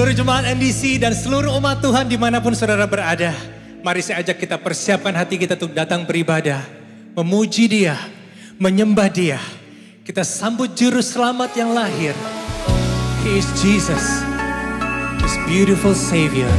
Seluruh jemaat NDC dan seluruh umat Tuhan dimanapun saudara berada. Mari saya ajak kita persiapkan hati kita untuk datang beribadah. Memuji Dia, menyembah Dia. Kita sambut Juru Selamat yang lahir. He is Jesus, His beautiful Savior.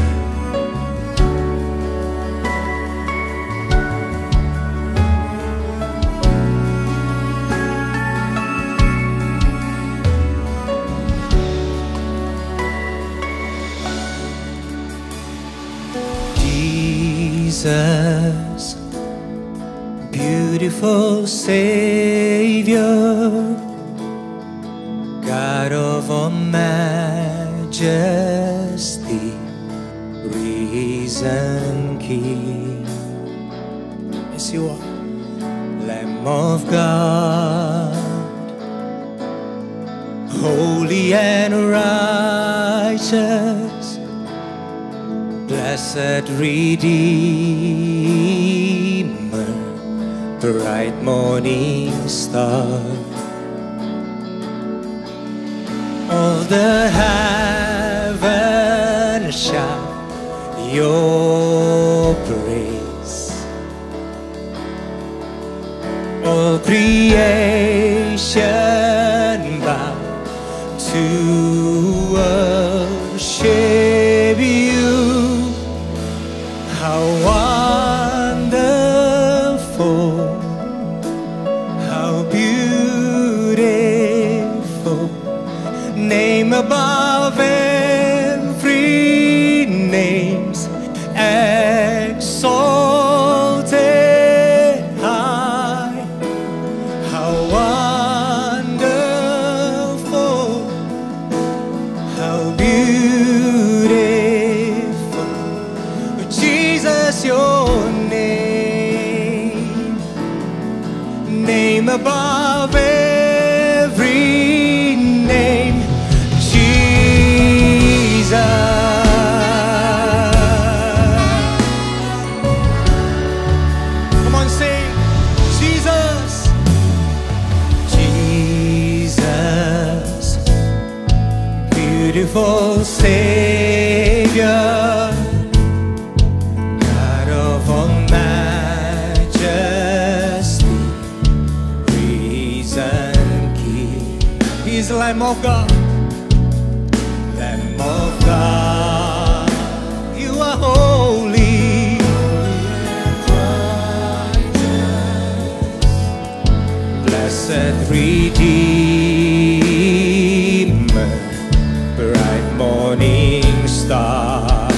Jesus, beautiful Savior, God of all majesty, risen King. Yes, you are. Lamb of God, holy and righteous, blessed Redeemer, bright morning star. All the heavens shout your praise. All creation bow to worship you. How wonderful, how beautiful, name above every name's exalted high. How wonderful, how beautiful, Jesus, your name, name above every name, Jesus. Come on, sing, Jesus, Jesus, beautiful Savior, God of all majesty, risen King. He is the Lamb of God, Lamb of God. You are holy, blessed Redeemer, bright morning star.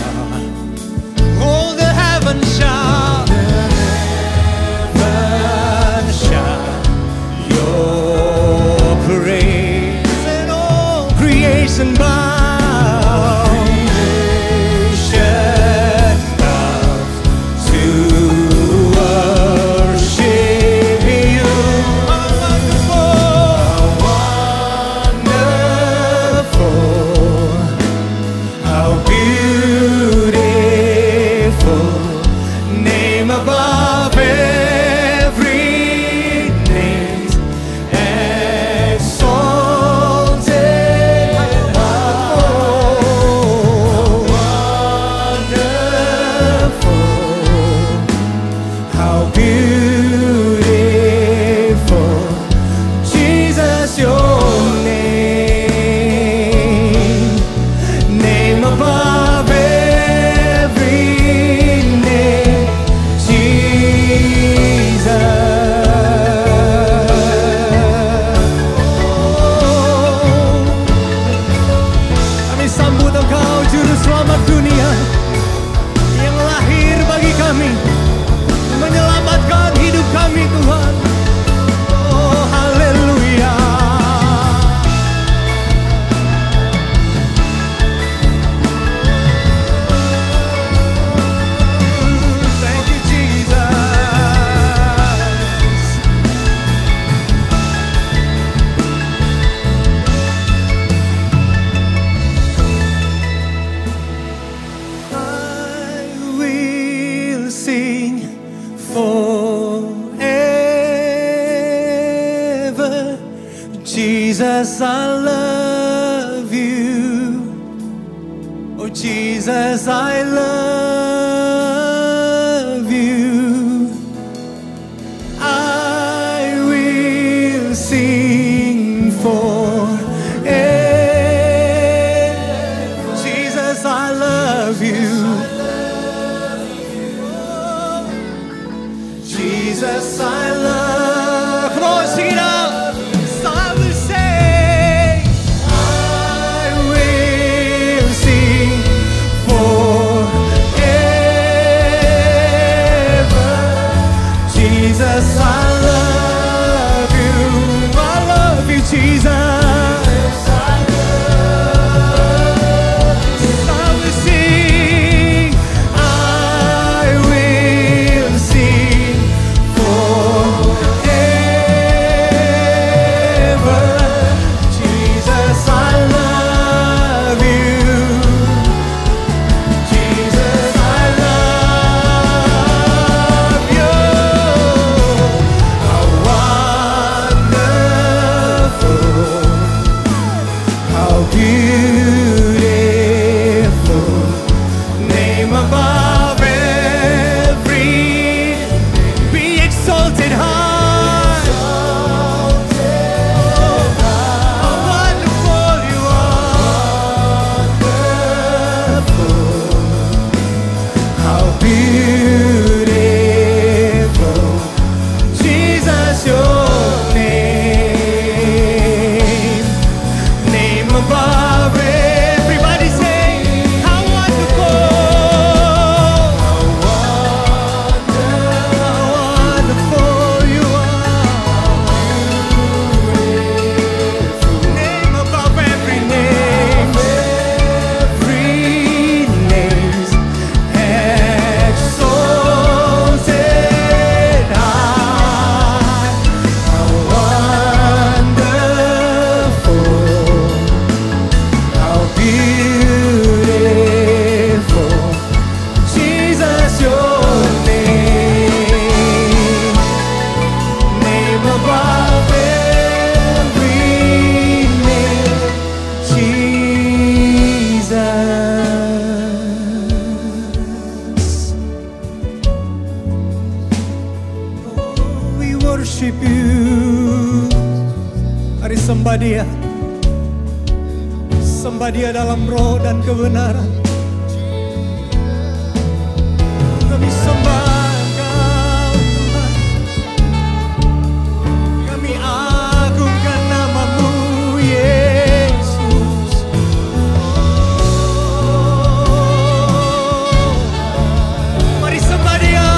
All the heavens shout, your praise, and all creation bow. Creation bows to worship you. How wonderful, how beautiful, name above every name, exalted high. Wonderful, how beautiful, Jesus, your name, name above every name, Jesus. Kami sambut Engkau, Juru Selamat dunia, yang lahir bagi kami, menyelamatkan hidup kami, Tuhan. Oh, haleluya. Thank you, Jesus. I will sing forever, Jesus, I love you. Jesus, I love you. I will sing forever. Jesus, I love you. Jesus, I love. Come on, sing it out. So I will say, I will sing forever. Jesus, I love you. I love you, Jesus. Worship you. Mari sembah Dia. Sembah Dia dalam roh dan kebenaran. Kami sembah Engkau Tuhan. Kami agungkan nama-Mu Yesus. Mari sembah Dia.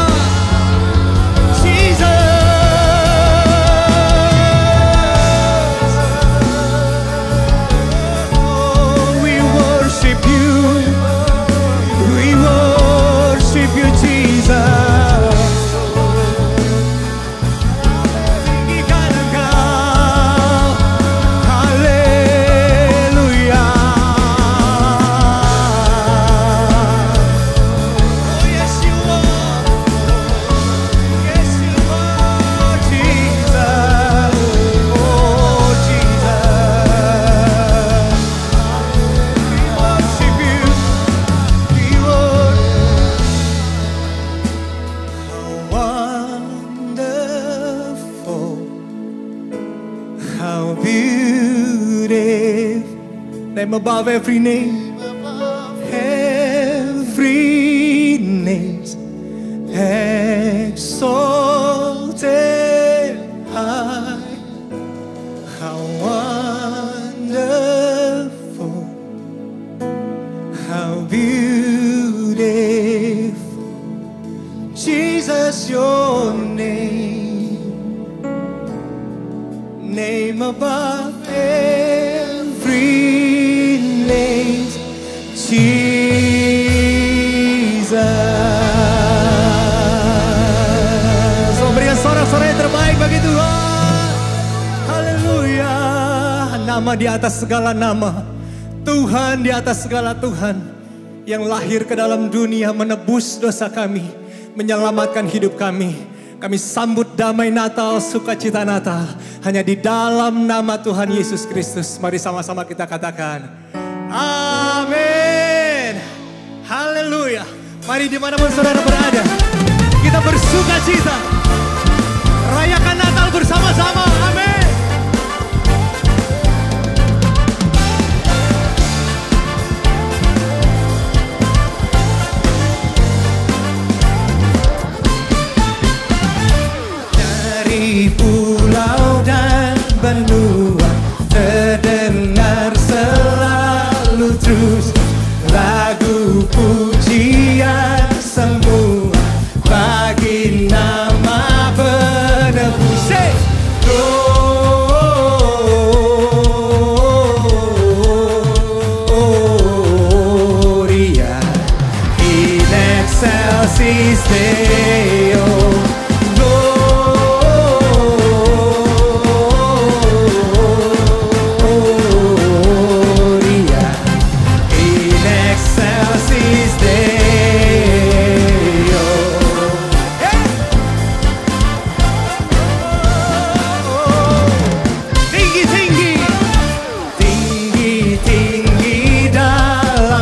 Name above every name, every name exalted high. How wonderful, how beautiful, Jesus, your name, name above every name, Jesus. Oh, berikan sorak-sorak yang terbaik bagi Tuhan. Haleluya. Nama di atas segala nama, Tuhan di atas segala Tuhan, yang lahir ke dalam dunia menebus dosa kami, menyelamatkan hidup kami. Kami sambut damai Natal, sukacita Natal hanya di dalam nama Tuhan Yesus Kristus. Mari sama-sama kita katakan, amin. Haleluya. Mari dimanapun saudara berada, kita bersuka cita. Rayakan Natal bersama-sama. Amin. Dari pulau dan benua terdengar selalu terus lagu pujian semua bagi nama penebus. Gloria in excelsis Deo.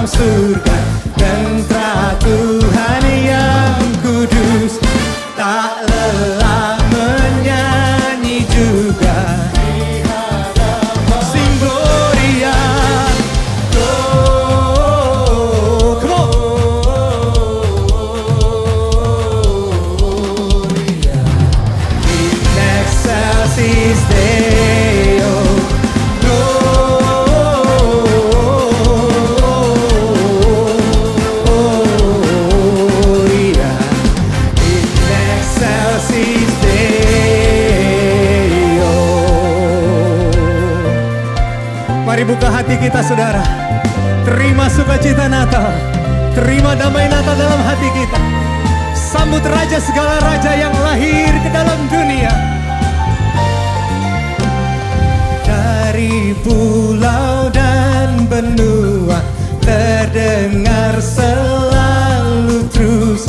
Surga tentara Tuhan yang kudus, tak lelah menyanyi juga sing Gloria. Oh, come on. Gloria in excelsis Deo. Mari buka hati kita saudara. Terima sukacita Natal. Terima damai Natal dalam hati kita. Sambut Raja segala Raja yang lahir ke dalam dunia. Dari pulau dan benua terdengar selalu terus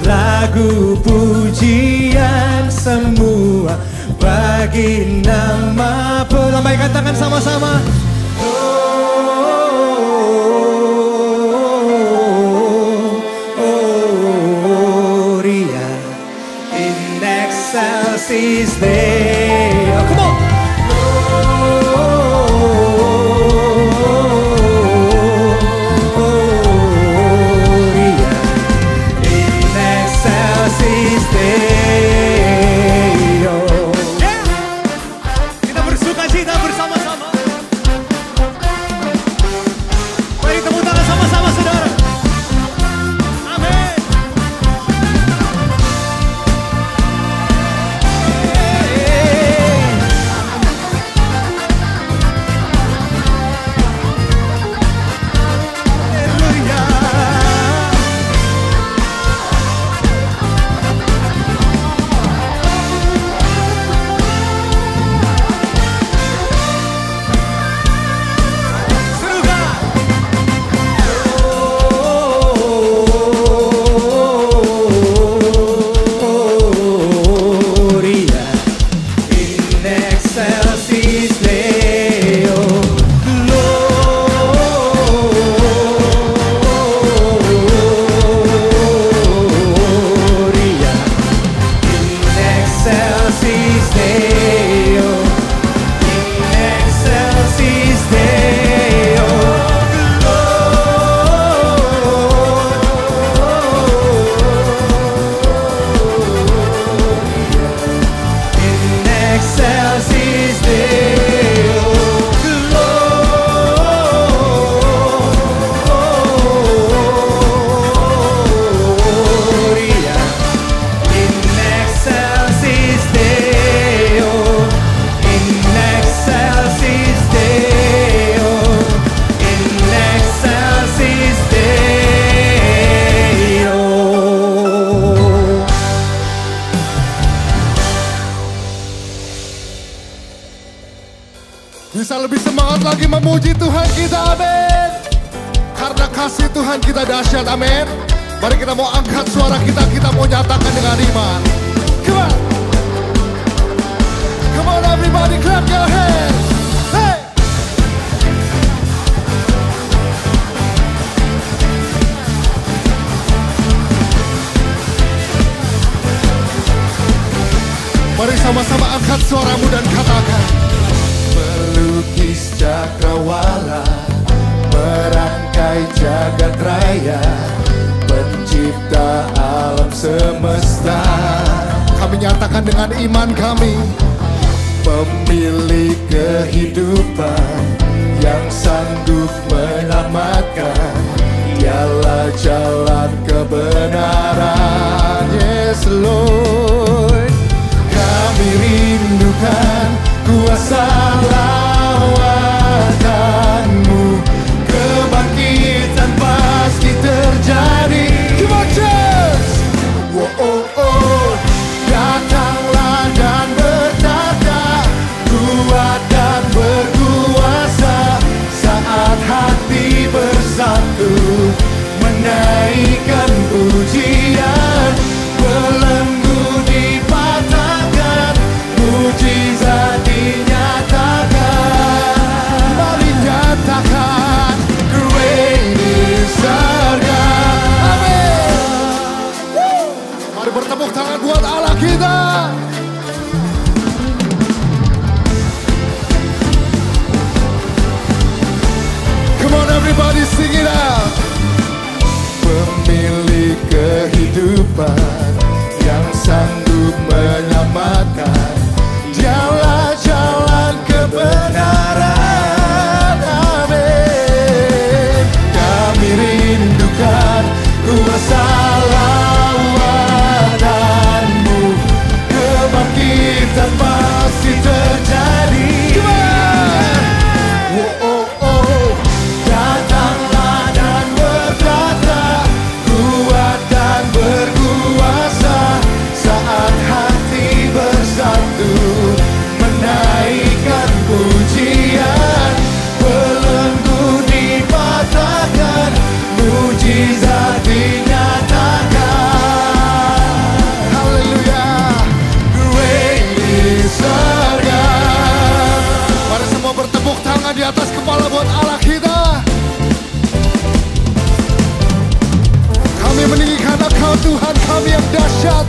lagu pujian semua bagi nama lambaikan tangan sama-sama. Gloria in excelsis Deo. Come on. Gloria in excelsis Deo. Kita bersuka cita bersama-sama. Mari tepuk tangan sama-sama saudara. Amin. Haleluya. Gloria in excelsis Deo. Gloria in excelsis Deo. In excelsis Deo. In excelsis Deo. Gloria in excelsis Deo. In excelsis Deo. In excelsis Deo. Bisa lebih semangat lagi memuji Tuhan kita, amin. Karena kasih Tuhan kita dahsyat, amin. Mari kita mau angkat suara kita, kita mau nyatakan dengan iman. Come on. Come on everybody, clap your hands. Hey. suaramu dan katakan, melukis cakrawala, merangkai jagat raya, pencipta alam semesta. Kami nyatakan dengan iman kami, pemilik kehidupan yang sanggup menyelamatkan, dialah jalan kebenaran. Yes Lord, kami rindukan kuasa lawatanmu, kebangkitan pasti terjadi. Come on, church! Oh, oh, oh. Datanglah dan bertata, kuat dan berkuasa, saat hati bersatu menaikkan pujian, belenggu dipatahkan, mujizat dinyatakan. Mari nyatakan, great is our God. Amin. Mari bertepuk tangan buat Allah kita. Come on everybody, sing it out. Pemilik kehidupan yang sanggup menyelamatkan, dialah jalan kebenaran. Amin. Kami rindukan kuasa lawatanmu, kebangkitan pasti terjadi. Oh, oh, oh. Datanglah dan berkata, kuat dan berkuasa, saat hati bersatu menaikkan pujian, belenggu dipatahkan, mujizat dinyatakan. Haleluya, great is our God. Mari semua bertepuk tangan di atas kepala buat Allah kita. Kami meninggikan Engkau Tuhan kami yang dahsyat,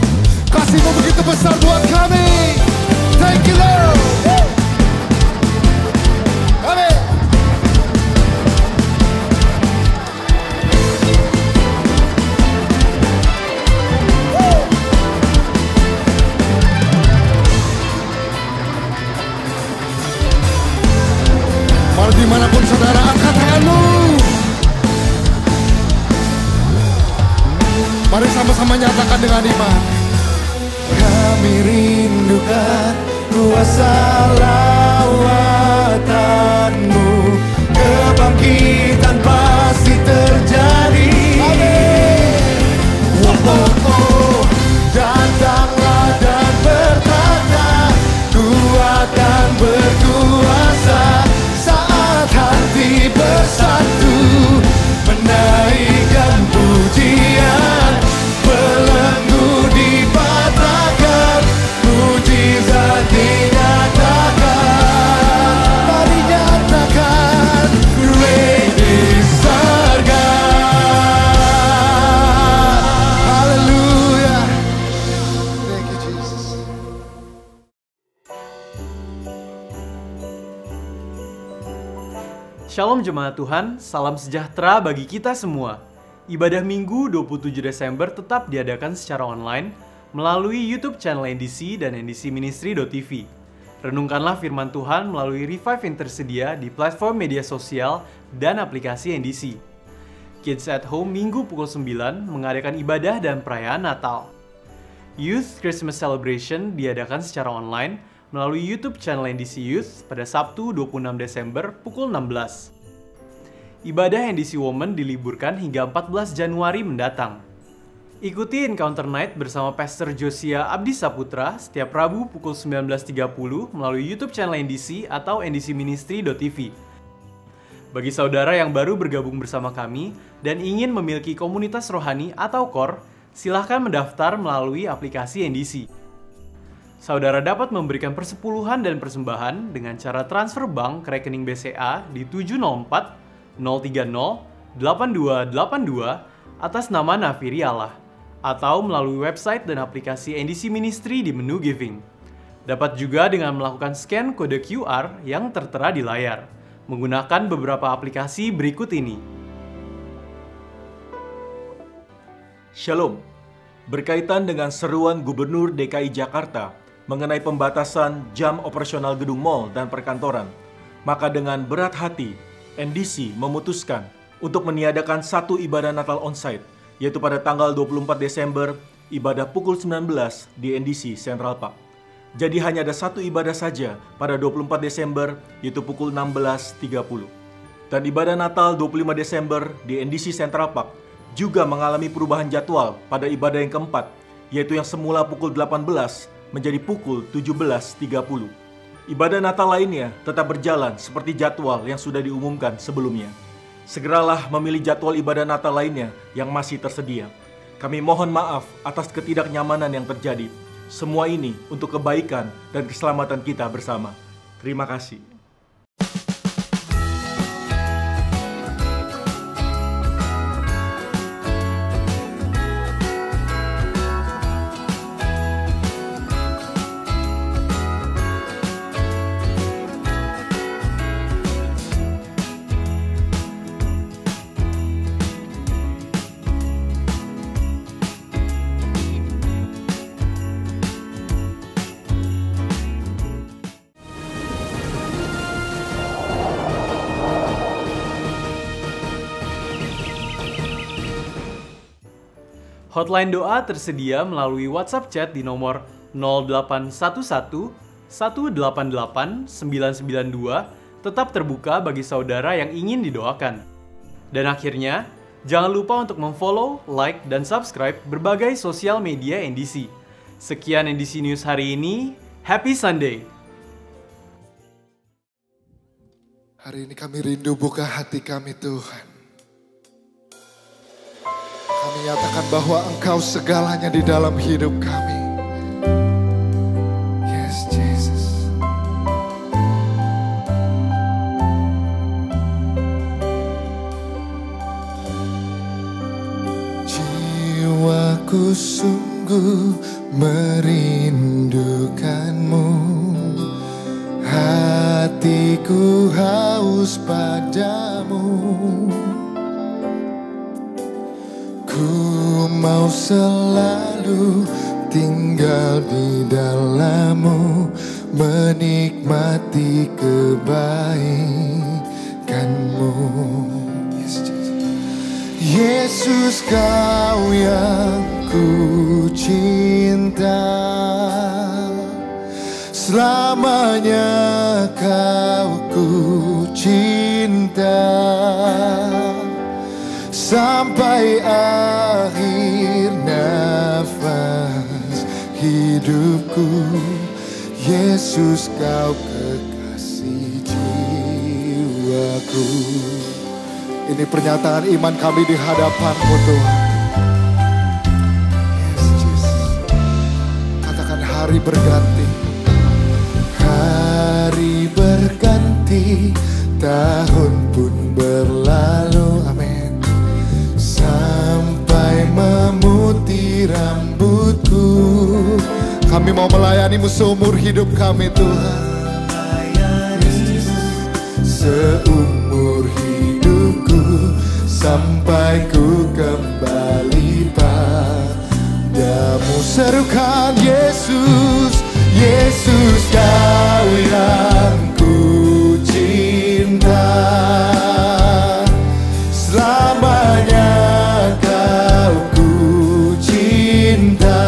kasih-Mu begitu besar buat kami. Thank you Lord. Amin. Mari dimanapun saudara, angkat tanganmu. Mari sama-sama nyatakan dengan iman. Kami rindukan kuasa lawatanmu, kebangkitan pasti terjadi. Amin. Oh, oh, oh. Datanglah dan berkata, kuat dan berkuasa, saat hati bersatu menaikkan pujian, belenggu dipatahkan, mujizat dinyatakan. Mari nyatakan, great is our God. Hallelujah. Thank you Jesus. Shalom Jemaat Tuhan, salam sejahtera bagi kita semua. Ibadah Minggu 27 Desember tetap diadakan secara online melalui YouTube channel NDC dan ndcministry.tv. Renungkanlah firman Tuhan melalui Revive yang tersedia di platform media sosial dan aplikasi NDC. Kids at Home Minggu pukul 9 mengadakan ibadah dan perayaan Natal. Youth Christmas Celebration diadakan secara online melalui YouTube channel NDC Youth pada Sabtu 26 Desember pukul 16. Ibadah NDC Women diliburkan hingga 14 Januari mendatang. Ikuti Encounter Night bersama Pastor Josia Abdi Saputra setiap Rabu pukul 19.30 melalui YouTube channel NDC atau ndcministry.tv. Bagi saudara yang baru bergabung bersama kami dan ingin memiliki komunitas rohani atau core, silahkan mendaftar melalui aplikasi NDC. Saudara dapat memberikan persepuluhan dan persembahan dengan cara transfer bank ke rekening BCA di 704 030 8282 atas nama Nafiri Allah, atau melalui website dan aplikasi NDC Ministry di menu Giving. Dapat juga dengan melakukan scan kode QR yang tertera di layar, menggunakan beberapa aplikasi berikut ini. Shalom. Berkaitan dengan seruan Gubernur DKI Jakarta mengenai pembatasan jam operasional gedung mal dan perkantoran, maka dengan berat hati, NDC memutuskan untuk meniadakan satu ibadah Natal onsite, yaitu pada tanggal 24 Desember, ibadah pukul 19 di NDC Central Park. Jadi hanya ada satu ibadah saja pada 24 Desember, yaitu pukul 16.30. Dan ibadah Natal 25 Desember di NDC Central Park juga mengalami perubahan jadwal pada ibadah yang keempat, yaitu yang semula pukul 18 menjadi pukul 17.30. Ibadah Natal lainnya tetap berjalan seperti jadwal yang sudah diumumkan sebelumnya. Segeralah memilih jadwal ibadah Natal lainnya yang masih tersedia. Kami mohon maaf atas ketidaknyamanan yang terjadi. Semua ini untuk kebaikan dan keselamatan kita bersama. Terima kasih. Hotline doa tersedia melalui WhatsApp chat di nomor 0811 188 992, tetap terbuka bagi saudara yang ingin didoakan. Dan akhirnya, jangan lupa untuk memfollow, like, dan subscribe berbagai sosial media NDC. Sekian NDC News hari ini. Happy Sunday! Hari ini kami rindu buka hati kami Tuhan. Kami nyatakan bahwa Engkau segalanya di dalam hidup kami. Yes, Jesus. Jiwaku sungguh merindukanmu, hatiku haus padamu. Ku mau selalu tinggal di dalam-Mu, menikmati kebaikan-Mu. Yesus, Kau yang ku cinta, selamanya Kau ku cinta. Sampai akhir nafas hidupku, Yesus Kau kekasih jiwaku. Ini pernyataan iman kami di hadapan-Mu Tuhan. Yes, Jesus. Katakan hari berganti. Hari berganti, tahun pun berlalu. Amin. Sampai memutih rambutku, kami mau melayani-Mu seumur hidup kami Tuhan. Seumur hidupku, sampai ku kembali padamu. Serukan Yesus, Yesus Kau yang ku cinta, selamanya Kau ku cinta.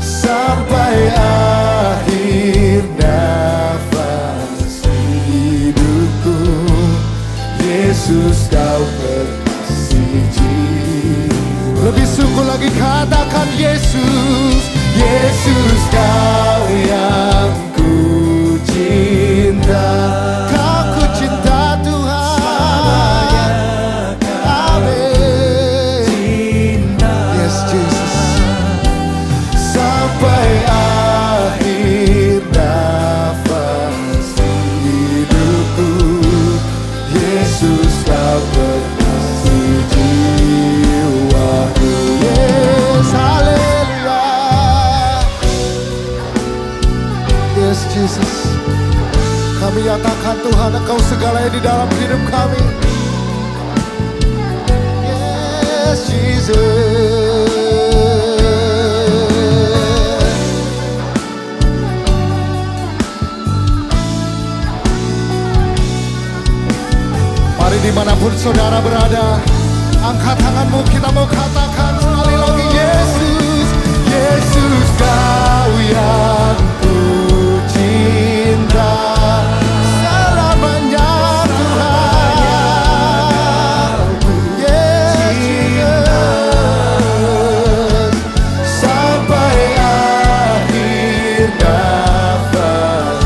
Sampai akhir nafas hidupku, Yesus Kau kekasih jiwa. Lebih sungguh lagi katakan Yesus, Yesus Kau yang ku cinta. Kau ku cinta Tuhan. Amin. Yes Jesus. Sampai akhir nafas hidupku, Yesus Kau kekasih jiwaku. Yes, haleluya. nyatakan Tuhan Engkau segalanya di dalam hidup kami. Yes Jesus. Mari dimanapun saudara berada, angkat tanganmu, kita mau katakan sekali lagi, Yesus, Yesus Kau yang ku cinta, selamanya Tuhan. Yesus, sampai akhir nafas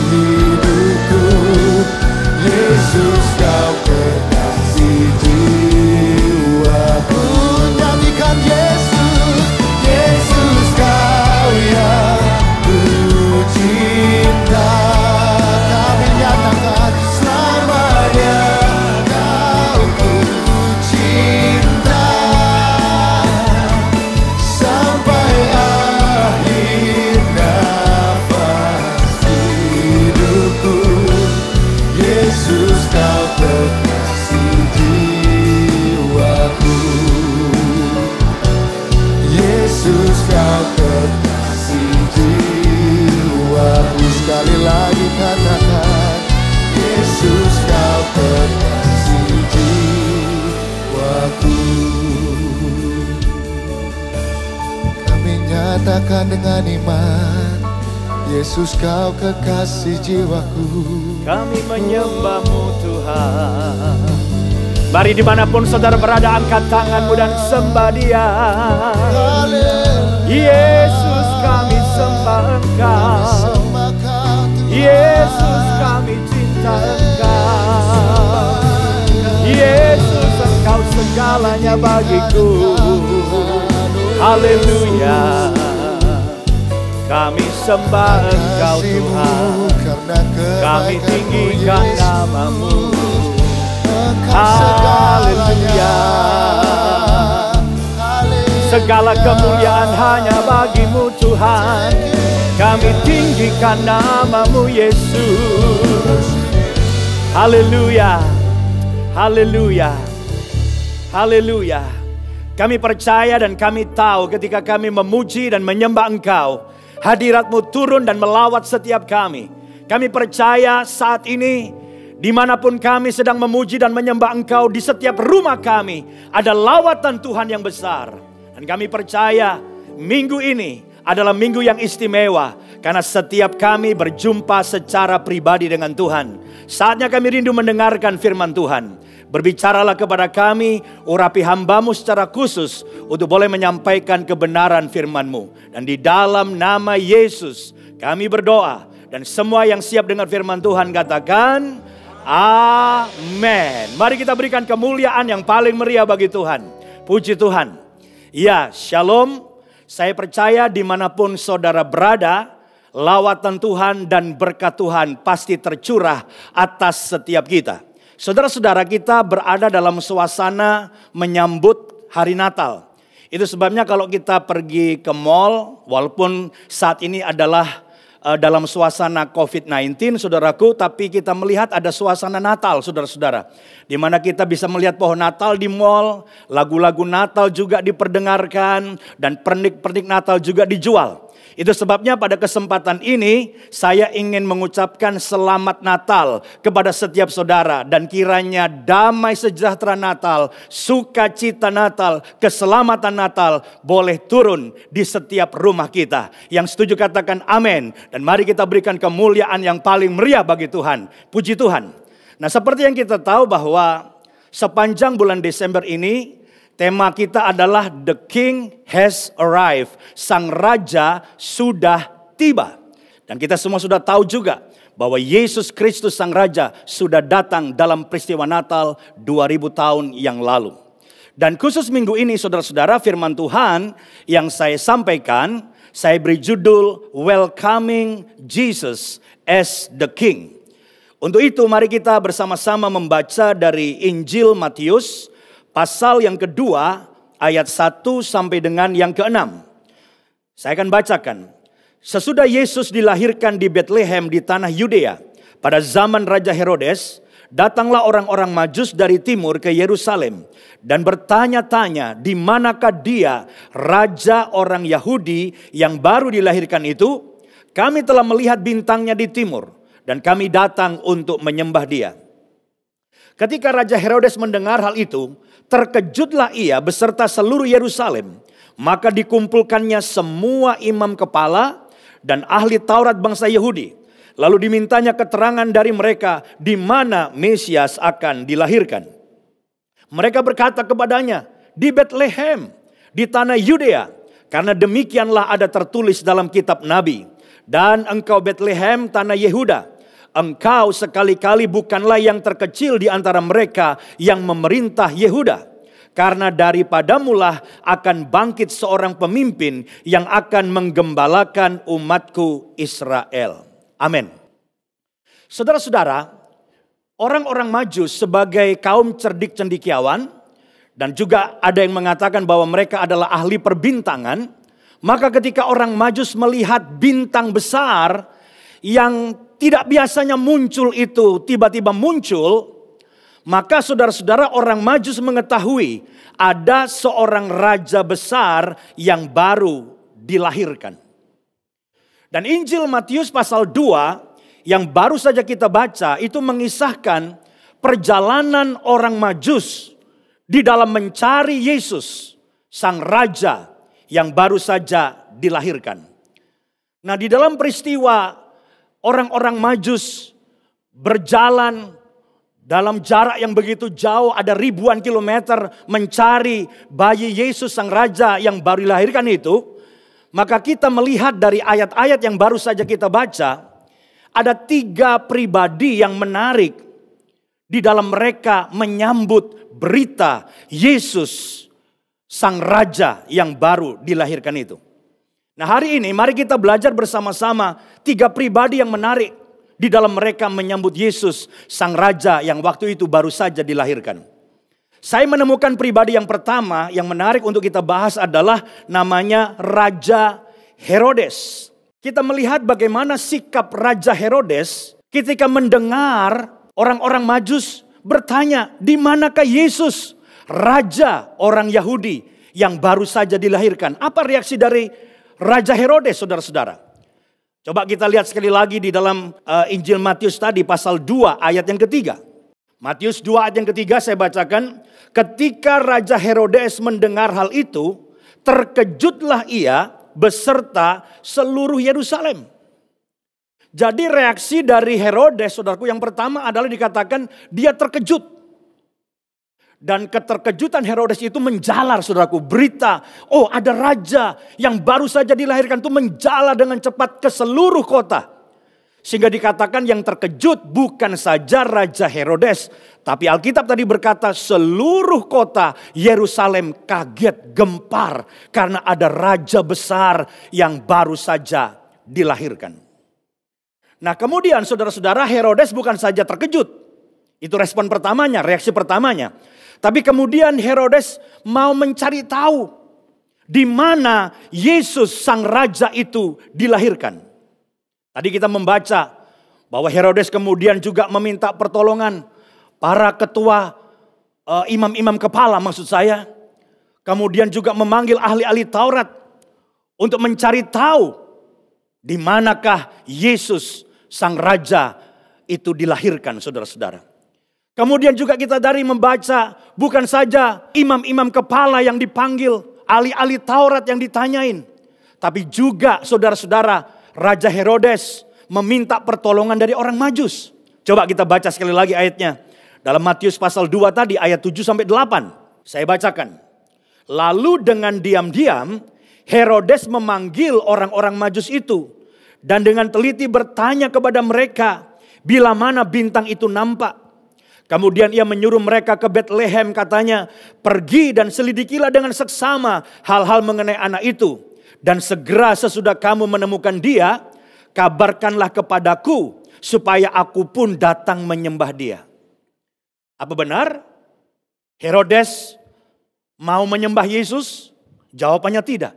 hidupku, Yesus Kau kekasih jiwaku. Nyanyikan Yesus, Yesus Kau yang ku cinta. Kami nyatakan selamanya Kau ku cinta, sampai akhir nafas hidupku, Yesus Kau kekasih jiwaku. Yesus Kau kekasih jiwaku. Sekali lagi katakan, Yesus Kau kekasih jiwaku. Kami nyatakan dengan iman, Yesus Kau kekasih jiwaku. Kami menyembah-Mu Tuhan. Mari dimanapun saudara berada, angkat tanganmu dan sembah Dia. Yesus, kami sembah Engkau. Yesus, kami cinta Engkau. Yesus, Engkau segalanya bagiku. Haleluya. Kami sembah Engkau Tuhan. Kami tinggikan nama-Mu. Haleluya. Segala kemuliaan hanya bagi-Mu Tuhan. Kami tinggikan nama-Mu Yesus. Haleluya. Haleluya. Haleluya. Kami percaya dan kami tahu ketika kami memuji dan menyembah Engkau, hadirat-Mu turun dan melawat setiap kami. Kami percaya saat ini dimanapun kami sedang memuji dan menyembah Engkau, di setiap rumah kami ada lawatan Tuhan yang besar. Dan kami percaya minggu ini adalah minggu yang istimewa, karena setiap kami berjumpa secara pribadi dengan Tuhan. Saatnya kami rindu mendengarkan firman Tuhan. Berbicaralah kepada kami, urapi hamba-Mu secara khusus untuk boleh menyampaikan kebenaran firman-Mu. Dan di dalam nama Yesus kami berdoa, dan semua yang siap dengar firman Tuhan katakan amin. Mari kita berikan kemuliaan yang paling meriah bagi Tuhan. Puji Tuhan. Ya, shalom. Saya percaya dimanapun saudara berada, lawatan Tuhan dan berkat Tuhan pasti tercurah atas setiap kita. Saudara-saudara, kita berada dalam suasana menyambut hari Natal. Itu sebabnya kalau kita pergi ke mall, walaupun saat ini adalah dalam suasana COVID-19, saudaraku, tapi kita melihat ada suasana Natal, saudara-saudara. Di mana kita bisa melihat pohon Natal di mall, lagu-lagu Natal juga diperdengarkan, dan pernik-pernik Natal juga dijual. Itu sebabnya pada kesempatan ini saya ingin mengucapkan selamat Natal kepada setiap saudara. Dan kiranya damai sejahtera Natal, sukacita Natal, keselamatan Natal boleh turun di setiap rumah kita. Yang setuju katakan amin. Dan mari kita berikan kemuliaan yang paling meriah bagi Tuhan. Puji Tuhan. Nah, seperti yang kita tahu bahwa sepanjang bulan Desember ini tema kita adalah The King has arrived. Sang Raja sudah tiba. Dan kita semua sudah tahu juga bahwa Yesus Kristus Sang Raja sudah datang dalam peristiwa Natal 2000 tahun yang lalu. Dan khusus minggu ini saudara-saudara, firman Tuhan yang saya sampaikan, saya beri judul Welcoming Jesus as the King. Untuk itu mari kita bersama-sama membaca dari Injil Matius pasal yang kedua, ayat 1 sampai dengan yang ke-6. Saya akan bacakan. Sesudah Yesus dilahirkan di Bethlehem di tanah Yudea, pada zaman Raja Herodes, datanglah orang-orang Majus dari timur ke Yerusalem dan bertanya-tanya di manakah dia, raja orang Yahudi yang baru dilahirkan itu. Kami telah melihat bintangnya di timur dan kami datang untuk menyembah dia. Ketika Raja Herodes mendengar hal itu, terkejutlah ia beserta seluruh Yerusalem. Maka dikumpulkannya semua imam kepala dan ahli Taurat bangsa Yahudi. Lalu dimintanya keterangan dari mereka di mana Mesias akan dilahirkan. Mereka berkata kepadanya, di Betlehem, di tanah Yudea, karena demikianlah ada tertulis dalam kitab Nabi. Dan engkau Betlehem, tanah Yehuda, engkau sekali-kali bukanlah yang terkecil di antara mereka yang memerintah Yehuda. Karena daripadamulah akan bangkit seorang pemimpin yang akan menggembalakan umatku Israel. Amin. Saudara-saudara, orang-orang Majus sebagai kaum cerdik cendekiawan, dan juga ada yang mengatakan bahwa mereka adalah ahli perbintangan. Maka ketika orang Majus melihat bintang besar yang tidak biasanya muncul itu tiba-tiba muncul, maka saudara-saudara orang Majus mengetahui ada seorang raja besar yang baru dilahirkan. Dan Injil Matius pasal 2 yang baru saja kita baca itu mengisahkan perjalanan orang Majus di dalam mencari Yesus, sang raja yang baru saja dilahirkan. Nah, di dalam peristiwa orang-orang Majus berjalan dalam jarak yang begitu jauh, ada ribuan kilometer mencari bayi Yesus sang raja yang baru dilahirkan itu. Maka kita melihat dari ayat-ayat yang baru saja kita baca, ada 3 pribadi yang menarik di dalam mereka menyambut berita Yesus sang raja yang baru dilahirkan itu. Nah, hari ini mari kita belajar bersama-sama 3 pribadi yang menarik di dalam mereka menyambut Yesus sang raja yang waktu itu baru saja dilahirkan. Saya menemukan pribadi yang pertama yang menarik untuk kita bahas adalah namanya Raja Herodes. Kita melihat bagaimana sikap Raja Herodes ketika mendengar orang-orang Majus bertanya, di manakah Yesus, raja orang Yahudi yang baru saja dilahirkan? Apa reaksi dari Raja Herodes, saudara-saudara? Coba kita lihat sekali lagi di dalam Injil Matius tadi pasal 2 ayat yang ketiga. Matius 2 ayat yang ketiga saya bacakan. Ketika Raja Herodes mendengar hal itu, terkejutlah ia beserta seluruh Yerusalem. Jadi reaksi dari Herodes, saudaraku, yang pertama adalah dikatakan dia terkejut. Dan keterkejutan Herodes itu menjalar, saudaraku, berita, oh ada raja yang baru saja dilahirkan, itu menjalar dengan cepat ke seluruh kota. Sehingga dikatakan yang terkejut bukan saja Raja Herodes, tapi Alkitab tadi berkata seluruh kota Yerusalem kaget gempar karena ada raja besar yang baru saja dilahirkan. Nah, kemudian saudara-saudara, Herodes bukan saja terkejut. Itu respon pertamanya, reaksi pertamanya. Tapi kemudian Herodes mau mencari tahu di mana Yesus sang raja itu dilahirkan. Tadi kita membaca bahwa Herodes kemudian juga meminta pertolongan para ketua imam-imam kepala, maksud saya. Kemudian juga memanggil ahli-ahli Taurat untuk mencari tahu di manakah Yesus sang raja itu dilahirkan, saudara-saudara. Kemudian juga kita dari membaca bukan saja imam-imam kepala yang dipanggil, ahli-ahli Taurat yang ditanyain. Tapi juga saudara-saudara, Raja Herodes meminta pertolongan dari orang Majus. Coba kita baca sekali lagi ayatnya. Dalam Matius pasal 2 tadi ayat 7-8. Saya bacakan. Lalu dengan diam-diam Herodes memanggil orang-orang Majus itu. Dan dengan teliti bertanya kepada mereka bila mana bintang itu nampak. Kemudian ia menyuruh mereka ke Betlehem, katanya, pergi dan selidikilah dengan seksama hal-hal mengenai anak itu. Dan segera sesudah kamu menemukan dia, kabarkanlah kepadaku supaya aku pun datang menyembah dia. Apa benar Herodes mau menyembah Yesus? Jawabannya tidak.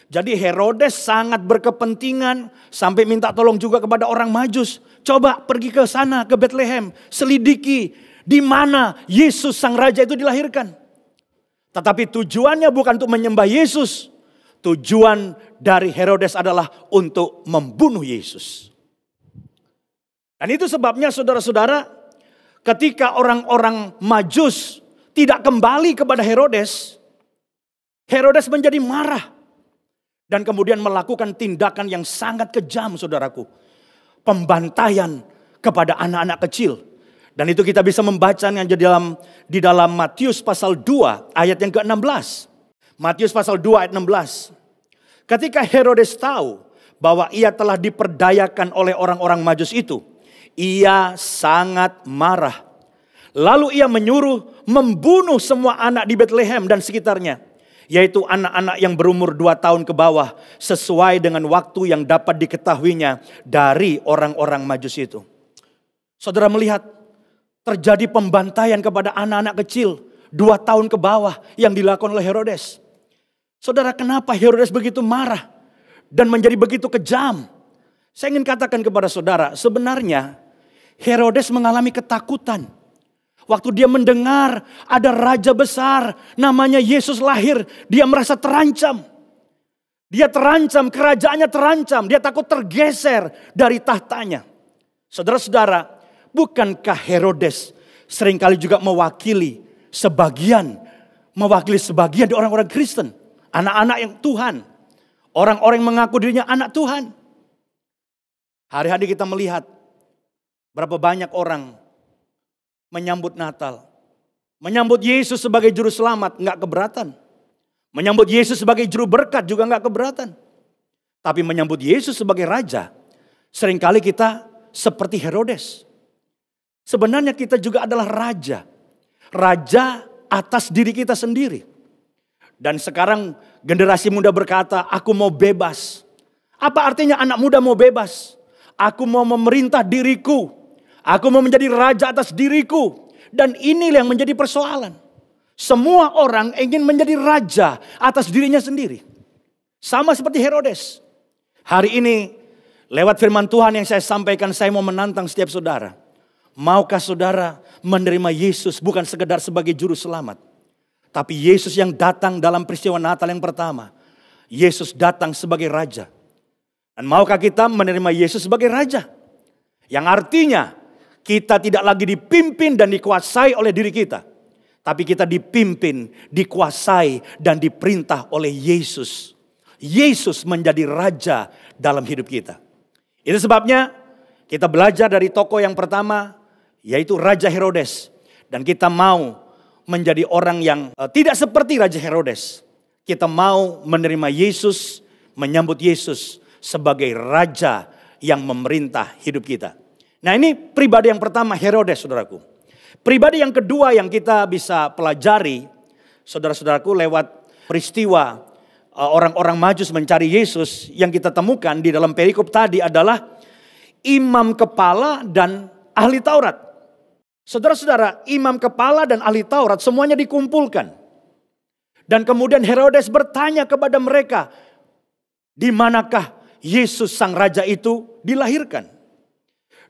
Jadi Herodes sangat berkepentingan sampai minta tolong juga kepada orang Majus. Coba pergi ke sana, ke Bethlehem, selidiki di mana Yesus sang raja itu dilahirkan. Tetapi tujuannya bukan untuk menyembah Yesus. Tujuan dari Herodes adalah untuk membunuh Yesus. Dan itu sebabnya saudara-saudara, ketika orang-orang Majus tidak kembali kepada Herodes, Herodes menjadi marah. Dan kemudian melakukan tindakan yang sangat kejam, saudaraku. Pembantaian kepada anak-anak kecil. Dan itu kita bisa membacanya di dalam Matius pasal 2 ayat yang ke-16. Matius pasal 2 ayat 16. Ketika Herodes tahu bahwa ia telah diperdayakan oleh orang-orang Majus itu, ia sangat marah. Lalu ia menyuruh membunuh semua anak di Bethlehem dan sekitarnya. Yaitu anak-anak yang berumur 2 tahun ke bawah. Sesuai dengan waktu yang dapat diketahuinya dari orang-orang Majus itu. Saudara melihat terjadi pembantaian kepada anak-anak kecil 2 tahun ke bawah yang dilakukan oleh Herodes. Saudara, kenapa Herodes begitu marah dan menjadi begitu kejam? Saya ingin katakan kepada saudara, sebenarnya Herodes mengalami ketakutan. Waktu dia mendengar ada raja besar namanya Yesus lahir, dia merasa terancam. Dia terancam, kerajaannya terancam, dia takut tergeser dari tahtanya. Saudara-saudara, bukankah Herodes seringkali juga mewakili sebagian di orang-orang Kristen, anak-anak yang Tuhan, orang-orang yang mengaku dirinya anak Tuhan. Hari-hari kita melihat berapa banyak orang menyambut Natal. Menyambut Yesus sebagai juru selamat enggak keberatan. Menyambut Yesus sebagai juru berkat juga enggak keberatan. Tapi menyambut Yesus sebagai raja, seringkali kita seperti Herodes. Sebenarnya kita juga adalah raja. Raja atas diri kita sendiri. Dan sekarang generasi muda berkata, aku mau bebas. Apa artinya anak muda mau bebas? Aku mau memerintah diriku. Aku mau menjadi raja atas diriku. Dan inilah yang menjadi persoalan. Semua orang ingin menjadi raja atas dirinya sendiri. Sama seperti Herodes. Hari ini lewat firman Tuhan yang saya sampaikan, saya mau menantang setiap saudara. Maukah saudara menerima Yesus bukan sekedar sebagai juru selamat. Tapi Yesus yang datang dalam peristiwa Natal yang pertama. Yesus datang sebagai raja. Dan maukah kita menerima Yesus sebagai raja? Yang artinya kita tidak lagi dipimpin dan dikuasai oleh diri kita. Tapi kita dipimpin, dikuasai dan diperintah oleh Yesus. Yesus menjadi raja dalam hidup kita. Itu sebabnya kita belajar dari tokoh yang pertama, yaitu Raja Herodes. Dan kita mau menjadi orang yang tidak seperti Raja Herodes. Kita mau menerima Yesus, menyambut Yesus sebagai raja yang memerintah hidup kita. Nah, ini pribadi yang pertama, Herodes, saudaraku. Pribadi yang kedua yang kita bisa pelajari, saudara-saudaraku, lewat peristiwa orang-orang Majus mencari Yesus yang kita temukan di dalam perikop tadi adalah imam kepala dan ahli Taurat. Saudara-saudara, imam kepala dan ahli Taurat semuanya dikumpulkan. Dan kemudian Herodes bertanya kepada mereka, di manakah Yesus sang raja itu dilahirkan?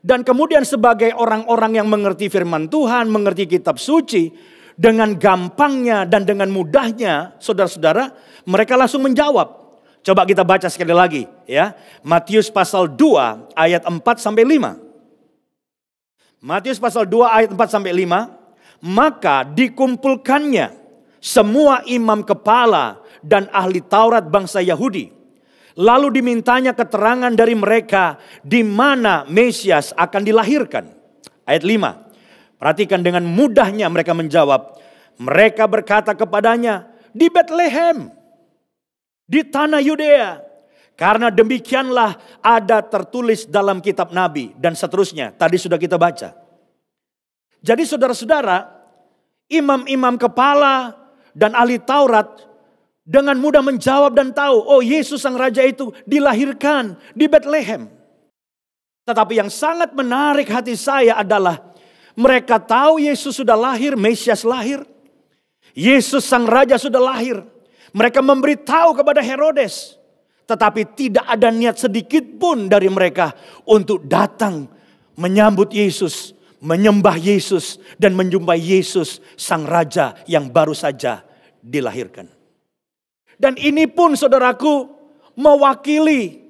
Dan kemudian sebagai orang-orang yang mengerti firman Tuhan, mengerti kitab suci, dengan gampangnya dan dengan mudahnya, saudara-saudara, mereka langsung menjawab. Coba kita baca sekali lagi, ya. Matius pasal 2 ayat 4 sampai 5. Matius pasal 2 ayat 4 sampai 5, maka dikumpulkannya semua imam kepala dan ahli Taurat bangsa Yahudi. Lalu dimintanya keterangan dari mereka di mana Mesias akan dilahirkan. Ayat 5. Perhatikan, dengan mudahnya mereka menjawab. Mereka berkata kepadanya, di Bethlehem, di tanah Yudea. Karena demikianlah ada tertulis dalam kitab Nabi dan seterusnya. Tadi sudah kita baca. Jadi saudara-saudara, imam-imam kepala dan ahli Taurat dengan mudah menjawab dan tahu, oh Yesus sang raja itu dilahirkan di Bethlehem. Tetapi yang sangat menarik hati saya adalah mereka tahu Yesus sudah lahir, Mesias lahir. Yesus sang raja sudah lahir. Mereka memberitahu kepada Herodes. Tetapi tidak ada niat sedikit pun dari mereka untuk datang menyambut Yesus, menyembah Yesus, dan menjumpai Yesus sang Raja yang baru saja dilahirkan. Dan ini pun saudaraku mewakili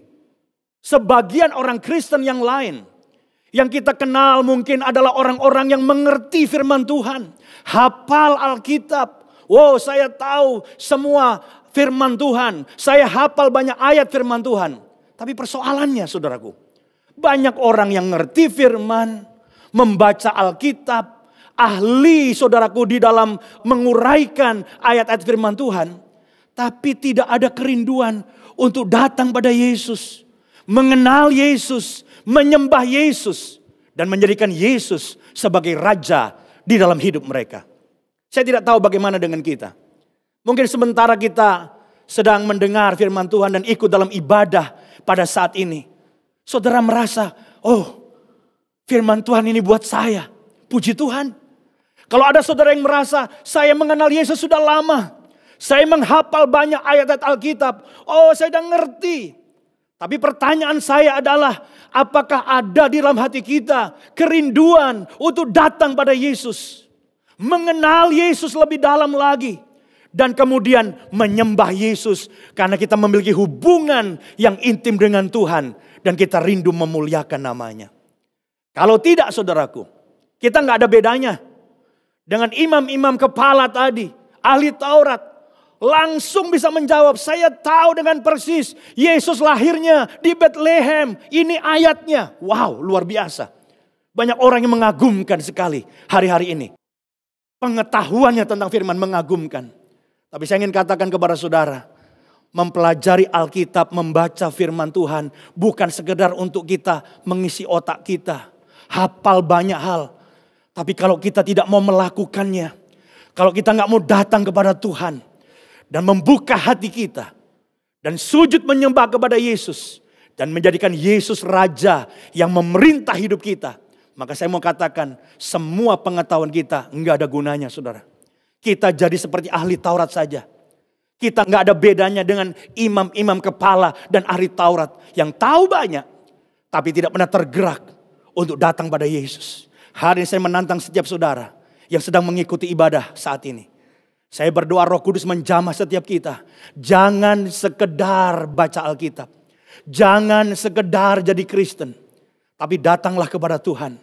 sebagian orang Kristen yang lain. Yang kita kenal mungkin adalah orang-orang yang mengerti firman Tuhan. Hafal Alkitab. Wow, saya tahu semua firman Tuhan. Saya hafal banyak ayat firman Tuhan. Tapi persoalannya saudaraku, banyak orang yang ngerti firman, membaca Alkitab, ahli saudaraku di dalam menguraikan ayat-ayat firman Tuhan. Tapi tidak ada kerinduan untuk datang pada Yesus. Mengenal Yesus, menyembah Yesus, dan menjadikan Yesus sebagai Raja di dalam hidup mereka. Saya tidak tahu bagaimana dengan kita. Mungkin sementara kita sedang mendengar firman Tuhan dan ikut dalam ibadah pada saat ini. Saudara merasa, oh firman Tuhan ini buat saya. Puji Tuhan. Kalau ada saudara yang merasa, saya mengenal Yesus sudah lama. Saya menghafal banyak ayat-ayat Alkitab. Oh saya sudah ngerti. Tapi pertanyaan saya adalah, apakah ada di dalam hati kita kerinduan untuk datang pada Yesus? Mengenal Yesus lebih dalam lagi. Dan kemudian menyembah Yesus. Karena kita memiliki hubungan yang intim dengan Tuhan. Dan kita rindu memuliakan namanya. Kalau tidak saudaraku, kita nggak ada bedanya dengan imam-imam kepala tadi, ahli Taurat. Langsung bisa menjawab, saya tahu dengan persis Yesus lahirnya di Bethlehem. Ini ayatnya. Wow, luar biasa. Banyak orang yang mengagumkan sekali hari-hari ini. Pengetahuannya tentang firman mengagumkan. Tapi saya ingin katakan kepada saudara, mempelajari Alkitab, membaca firman Tuhan bukan sekedar untuk kita mengisi otak kita, hafal banyak hal. Tapi kalau kita tidak mau melakukannya, kalau kita nggak mau datang kepada Tuhan dan membuka hati kita dan sujud menyembah kepada Yesus dan menjadikan Yesus Raja yang memerintah hidup kita, maka saya mau katakan semua pengetahuan kita nggak ada gunanya, saudara. Kita jadi seperti ahli Taurat saja. Kita nggak ada bedanya dengan imam-imam kepala dan ahli Taurat yang tahu banyak, tapi tidak pernah tergerak untuk datang pada Yesus. Hari ini saya menantang setiap saudara yang sedang mengikuti ibadah saat ini. Saya berdoa Roh Kudus menjamah setiap kita. Jangan sekedar baca Alkitab. Jangan sekedar jadi Kristen. Tapi datanglah kepada Tuhan.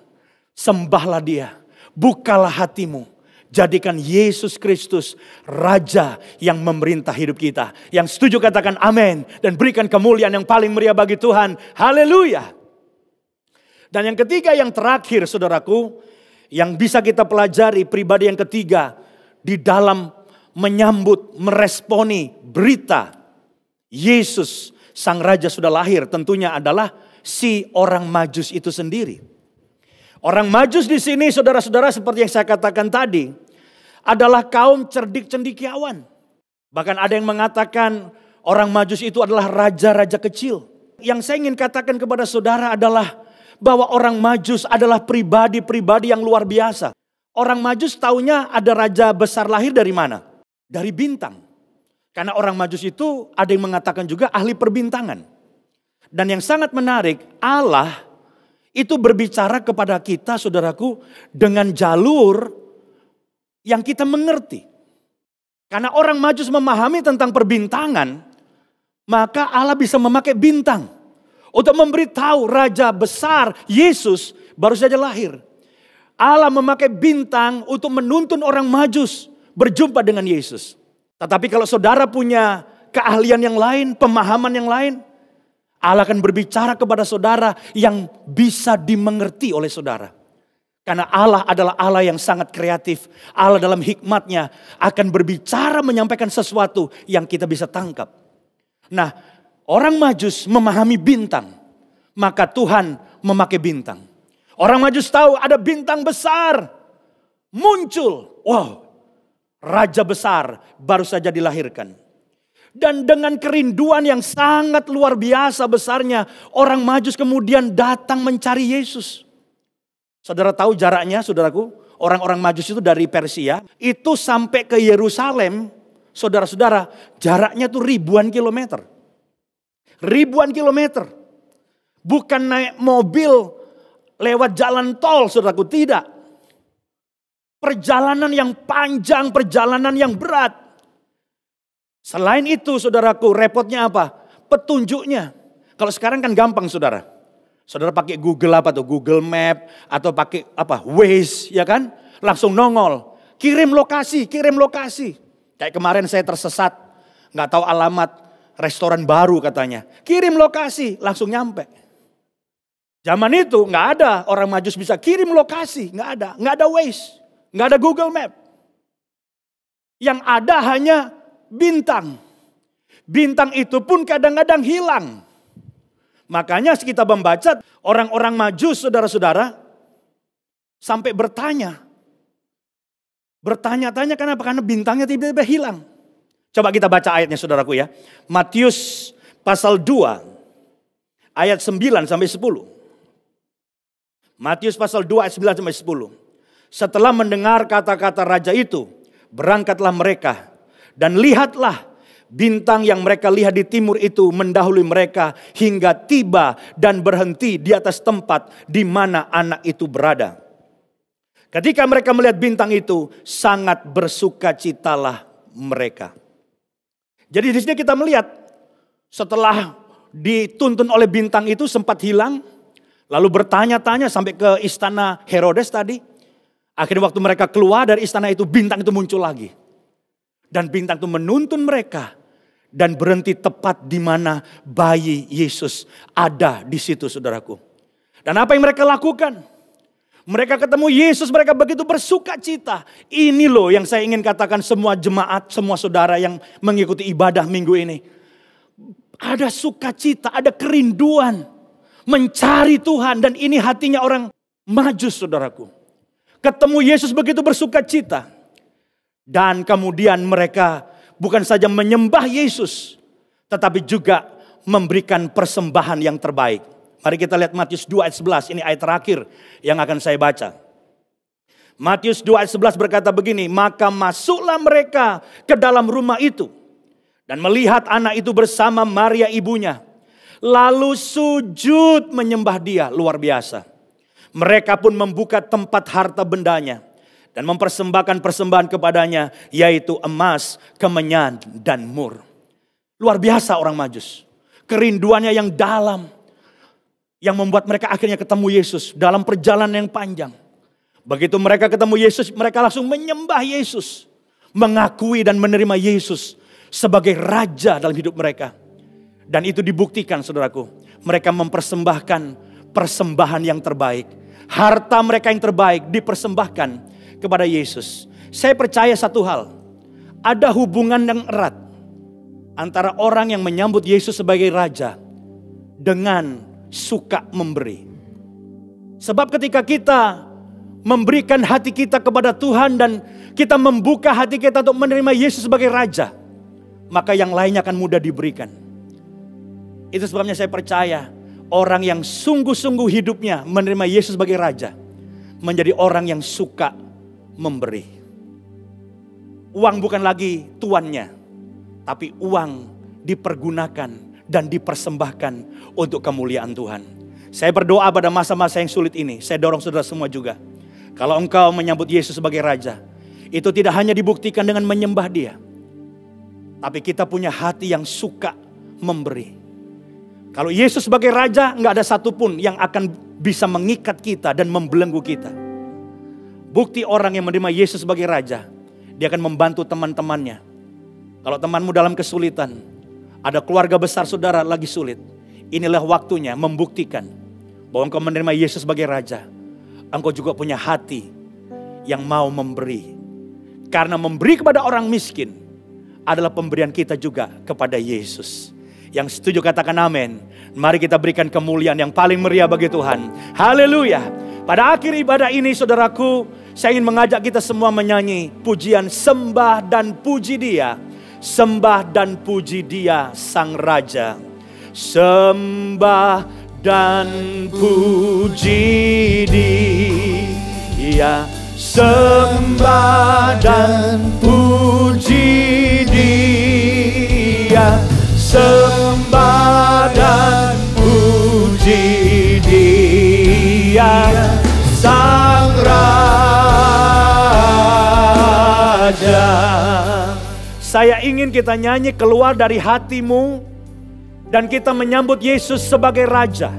Sembahlah Dia. Bukalah hatimu. Jadikan Yesus Kristus Raja yang memerintah hidup kita. Yang setuju katakan amin. Dan berikan kemuliaan yang paling meriah bagi Tuhan. Haleluya. Dan yang ketiga, yang terakhir saudaraku. Yang bisa kita pelajari, pribadi yang ketiga. Di dalam menyambut, meresponi berita Yesus Sang Raja sudah lahir, tentunya adalah si orang Majus itu sendiri. Orang Majus di sini saudara-saudara seperti yang saya katakan tadi adalah kaum cerdik cendekiawan. Bahkan ada yang mengatakan orang Majus itu adalah raja-raja kecil. Yang saya ingin katakan kepada saudara adalah bahwa orang Majus adalah pribadi-pribadi yang luar biasa. Orang Majus taunya ada raja besar lahir dari mana? Dari bintang. Karena orang Majus itu ada yang mengatakan juga ahli perbintangan. Dan yang sangat menarik, Allah itu berbicara kepada kita saudaraku dengan jalur yang kita mengerti. Karena orang Majus memahami tentang perbintangan, maka Allah bisa memakai bintang untuk memberitahu raja besar Yesus baru saja lahir. Allah memakai bintang untuk menuntun orang Majus berjumpa dengan Yesus. Tetapi kalau saudara punya keahlian yang lain, pemahaman yang lain, Allah akan berbicara kepada saudara yang bisa dimengerti oleh saudara. Karena Allah adalah Allah yang sangat kreatif. Allah dalam hikmatnya akan berbicara menyampaikan sesuatu yang kita bisa tangkap. Nah, orang Majus memahami bintang, maka Tuhan memakai bintang. Orang Majus tahu ada bintang besar muncul. Wow, raja besar baru saja dilahirkan. Dan dengan kerinduan yang sangat luar biasa besarnya, orang Majus kemudian datang mencari Yesus. Saudara tahu jaraknya, saudaraku? Orang-orang Majus itu dari Persia, itu sampai ke Yerusalem, saudara-saudara, jaraknya tuh ribuan kilometer. Ribuan kilometer. Bukan naik mobil lewat jalan tol, saudaraku, tidak. Perjalanan yang panjang, perjalanan yang berat. Selain itu, saudaraku, repotnya apa? Petunjuknya. Kalau sekarang kan gampang, saudara. Saudara pakai Google apa tuh? Google Map atau pakai apa? Waze, ya kan? Langsung nongol. Kirim lokasi, kirim lokasi. Kayak kemarin saya tersesat, nggak tahu alamat restoran baru katanya. Kirim lokasi, langsung nyampe. Zaman itu nggak ada orang Majus bisa kirim lokasi, nggak ada Waze, nggak ada Google Map. Yang ada hanya bintang. Bintang itu pun kadang-kadang hilang. Makanya kita membaca orang-orang Majus, saudara-saudara, sampai bertanya-tanya kenapa? Karena bintangnya tiba-tiba hilang. Coba kita baca ayatnya, saudaraku ya. Matius pasal 2 ayat 9 sampai 10. Matius pasal 2 ayat 9 sampai 10. Setelah mendengar kata-kata raja itu, berangkatlah mereka dan lihatlah bintang yang mereka lihat di timur itu mendahului mereka hingga tiba dan berhenti di atas tempat di mana anak itu berada. Ketika mereka melihat bintang itu, sangat bersukacitalah mereka. Jadi di sini kita melihat setelah dituntun oleh bintang itu sempat hilang, lalu bertanya-tanya sampai ke istana Herodes tadi. Akhirnya waktu mereka keluar dari istana itu, bintang itu muncul lagi. Dan bintang itu menuntun mereka dan berhenti tepat di mana bayi Yesus ada di situ, saudaraku. Dan apa yang mereka lakukan? Mereka ketemu Yesus, mereka begitu bersuka cita. Ini loh yang saya ingin katakan semua jemaat, semua saudara yang mengikuti ibadah minggu ini. Ada sukacita, ada kerinduan mencari Tuhan, dan ini hatinya orang Majus, saudaraku. Ketemu Yesus begitu bersuka cita. Dan kemudian mereka bukan saja menyembah Yesus, tetapi juga memberikan persembahan yang terbaik. Mari kita lihat Matius 2 ayat 11, ini ayat terakhir yang akan saya baca. Matius 2 ayat 11 berkata begini, maka masuklah mereka ke dalam rumah itu dan melihat anak itu bersama Maria ibunya. Lalu sujud menyembah dia, luar biasa. Mereka pun membuka tempat harta bendanya dan mempersembahkan persembahan kepadanya, yaitu emas, kemenyan, dan mur. Luar biasa orang Majus. Kerinduannya yang dalam, yang membuat mereka akhirnya ketemu Yesus dalam perjalanan yang panjang. Begitu mereka ketemu Yesus, mereka langsung menyembah Yesus. Mengakui dan menerima Yesus sebagai Raja dalam hidup mereka. Dan itu dibuktikan, saudaraku. Mereka mempersembahkan persembahan yang terbaik. Harta mereka yang terbaik dipersembahkan kepada Yesus. Saya percaya satu hal, ada hubungan yang erat antara orang yang menyambut Yesus sebagai Raja dengan suka memberi. Sebab ketika kita memberikan hati kita kepada Tuhan dan kita membuka hati kita untuk menerima Yesus sebagai Raja, maka yang lainnya akan mudah diberikan. Itu sebabnya saya percaya orang yang sungguh-sungguh hidupnya menerima Yesus sebagai Raja menjadi orang yang suka memberi. Uang bukan lagi tuannya, tapi uang dipergunakan dan dipersembahkan untuk kemuliaan Tuhan. Saya berdoa pada masa-masa yang sulit ini, saya dorong saudara semua juga. Kalau engkau menyambut Yesus sebagai Raja, itu tidak hanya dibuktikan dengan menyembah Dia, tapi kita punya hati yang suka memberi. Kalau Yesus sebagai Raja, nggak ada satupun yang akan bisa mengikat kita dan membelenggu kita. Bukti orang yang menerima Yesus sebagai Raja, dia akan membantu teman-temannya. Kalau temanmu dalam kesulitan, ada keluarga besar saudara lagi sulit, inilah waktunya membuktikan bahwa engkau menerima Yesus sebagai Raja. Engkau juga punya hati yang mau memberi. Karena memberi kepada orang miskin adalah pemberian kita juga kepada Yesus. Yang setuju katakan amin. Mari kita berikan kemuliaan yang paling meriah bagi Tuhan. Haleluya. Pada akhir ibadah ini, saudaraku, saya ingin mengajak kita semua menyanyi pujian sembah dan puji Dia. Sembah dan puji Dia Sang Raja. Sembah dan puji Dia. Sembah dan puji Dia. Sembah Saya ingin kita nyanyi keluar dari hatimu dan kita menyambut Yesus sebagai Raja.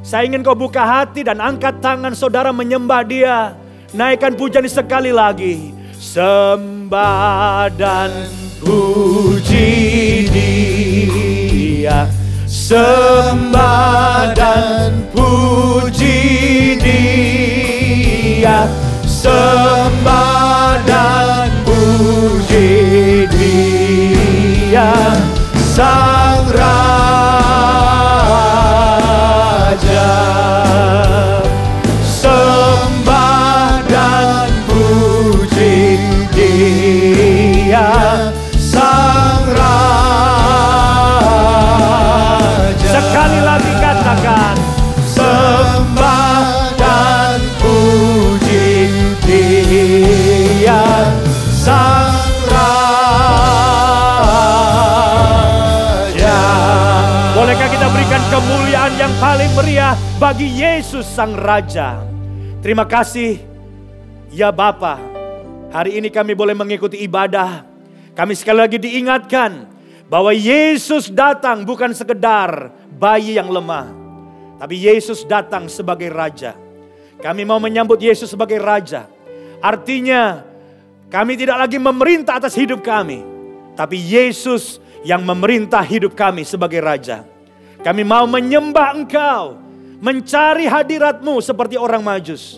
Saya ingin kau buka hati dan angkat tangan saudara menyembah Dia. Naikkan pujian sekali lagi. Sembah dan puji Dia. Sembah dan puji Dia. Sembah dan puji Dia, Sang Raja. Sembah dan puji Dia, Sang Raja. Sekali lagi katakan, sembah dan puji Dia, Sang Raja. Bolehkah kita berikan kemuliaan yang paling meriah bagi Yesus Sang Raja? Terima kasih ya Bapa. Hari ini kami boleh mengikuti ibadah. Kami sekali lagi diingatkan bahwa Yesus datang bukan sekedar bayi yang lemah, tapi Yesus datang sebagai Raja. Kami mau menyambut Yesus sebagai Raja. Artinya kami tidak lagi memerintah atas hidup kami, tapi Yesus yang memerintah hidup kami sebagai Raja. Kami mau menyembah Engkau, mencari hadirat-Mu seperti orang Majus.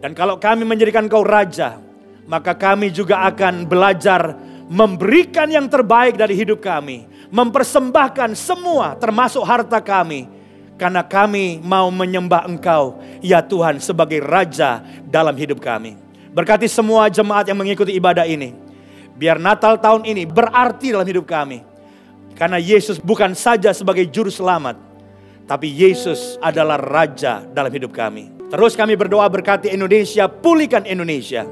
Dan kalau kami menjadikan Engkau Raja, maka kami juga akan belajar memberikan yang terbaik dari hidup kami, mempersembahkan semua termasuk harta kami, karena kami mau menyembah Engkau ya Tuhan sebagai Raja dalam hidup kami. Berkati semua jemaat yang mengikuti ibadah ini. Biar Natal tahun ini berarti dalam hidup kami. Karena Yesus bukan saja sebagai juru selamat, tapi Yesus adalah Raja dalam hidup kami. Terus kami berdoa berkati Indonesia, pulihkan Indonesia.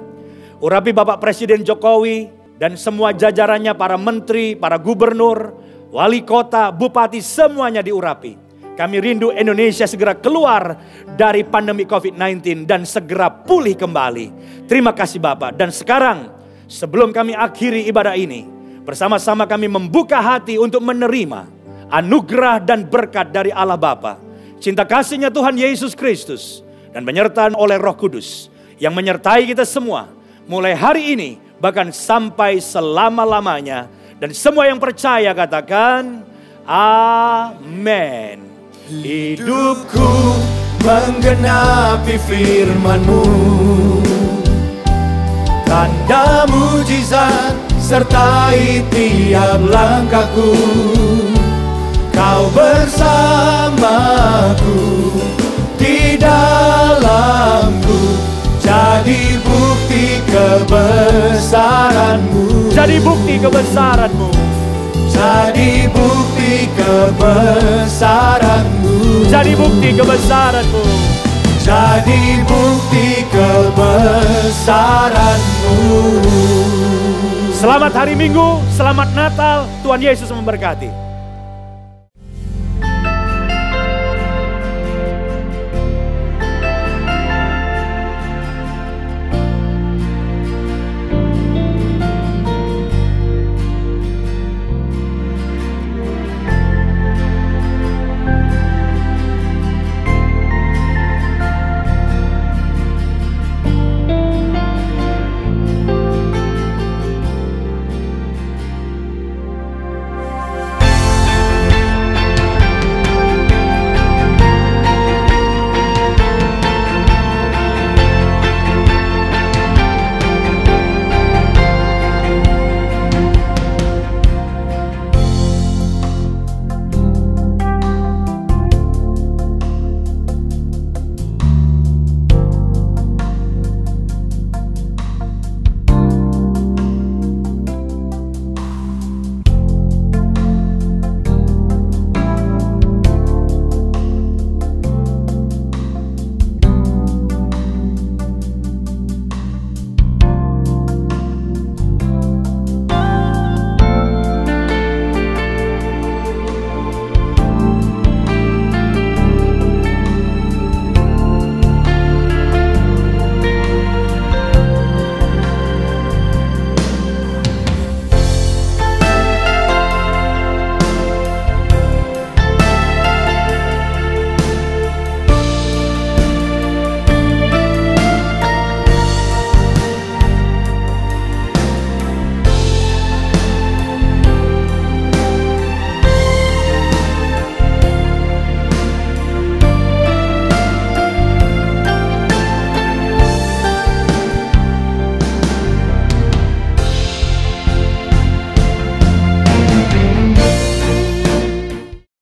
Urapi Bapak Presiden Jokowi dan semua jajarannya, para menteri, para gubernur, wali kota, bupati, semuanya diurapi. Kami rindu Indonesia segera keluar dari pandemi COVID-19 dan segera pulih kembali. Terima kasih Bapak. Dan sekarang sebelum kami akhiri ibadah ini, bersama-sama kami membuka hati untuk menerima anugerah dan berkat dari Allah Bapa, cinta kasihnya Tuhan Yesus Kristus, dan penyertaan oleh Roh Kudus yang menyertai kita semua mulai hari ini bahkan sampai selama-lamanya. Dan semua yang percaya katakan amin. Hidupku menggenapi firman-Mu, tanda mujizat sertai tiap langkahku. Kau bersamaku di dalamku, jadi bukti kebesaran-Mu. Jadi bukti kebesaran-Mu. Jadi bukti kebesaran-Mu. Jadi bukti kebesaran-Mu. Jadi bukti kebesaran-Mu. Selamat hari Minggu, selamat Natal, Tuhan Yesus memberkati.